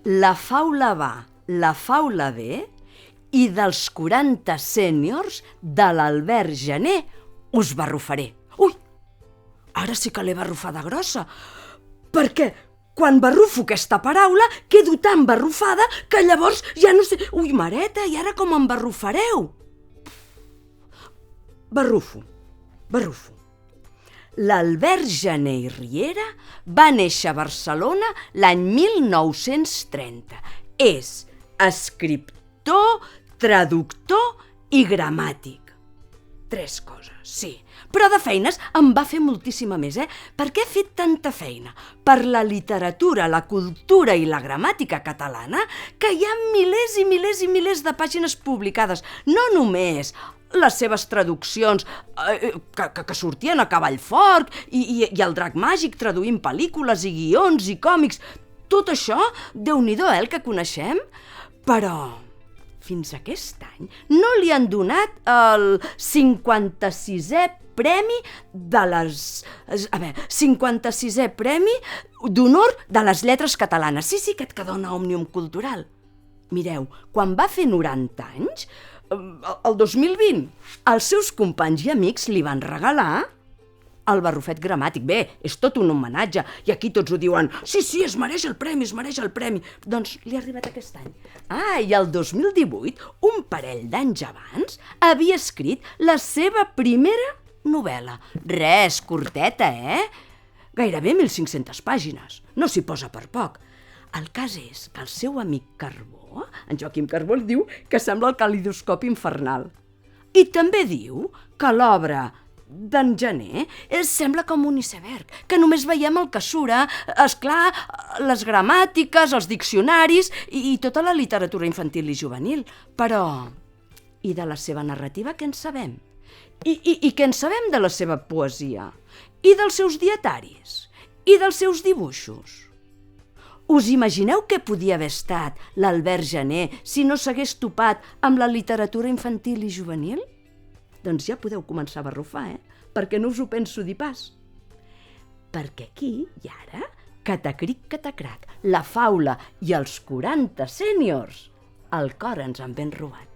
La faula va, la faula ve, i dels 40 sèniors de l'Albert Gené us barrufaré. Ui, ara sí que l'he barrufada grossa, perquè quan barrufo aquesta paraula quedo tan barrufada que llavors ja no sé... Ui, mareta, i ara com em barrufareu? Barrufo. L'Albert Gené i Riera va néixer a Barcelona l'any 1930. És escriptor, traductor i gramàtic. 3 coses, sí. Però de feines en va fer moltíssima més, Per què he fet tanta feina? Per la literatura, la cultura i la gramàtica catalana, que hi ha milers i milers i milers de pàgines publicades. No només les seves traduccions, que sortien a cavall fort, i el drac màgic traduint pel·lícules i guions i còmics. Tot això, Déu-n'hi-do, el que coneixem, però fins aquest any no li han donat el 56è premi de les... 56è premi d'honor de les lletres catalanes. Sí, aquest que dona Òmnium Cultural. Mireu, quan va fer 90 anys, el 2020, els seus companys i amics li van regalar el barrufet gramàtic. Bé, és tot un homenatge, i aquí tots ho diuen, sí, es mereix el premi. Doncs li ha arribat aquest any. I el 2018, un parell d'anys abans, havia escrit la seva primera novel·la. Res, curteta, Gairebé 1.500 pàgines. No s'hi posa per poc. El cas és que el seu amic Carbó, en Joaquim Carbó, diu que sembla el calidoscopi infernal. I també diu que l'obra d'en Gené sembla com un iceberg, que només veiem el que surt, esclar, les gramàtiques, els diccionaris i tota la literatura infantil i juvenil. Però, i de la seva narrativa què en sabem? I què en sabem de la seva poesia? I dels seus dietaris? I dels seus dibuixos? Us imagineu què podia haver estat l'Albert Gené si no s'hagués topat amb la literatura infantil i juvenil? Doncs ja podeu començar a barrufar, perquè no us ho penso dir pas. Perquè aquí i ara, catacric, catacrac, la faula i els 40 sèniors, el cor ens han ben robat.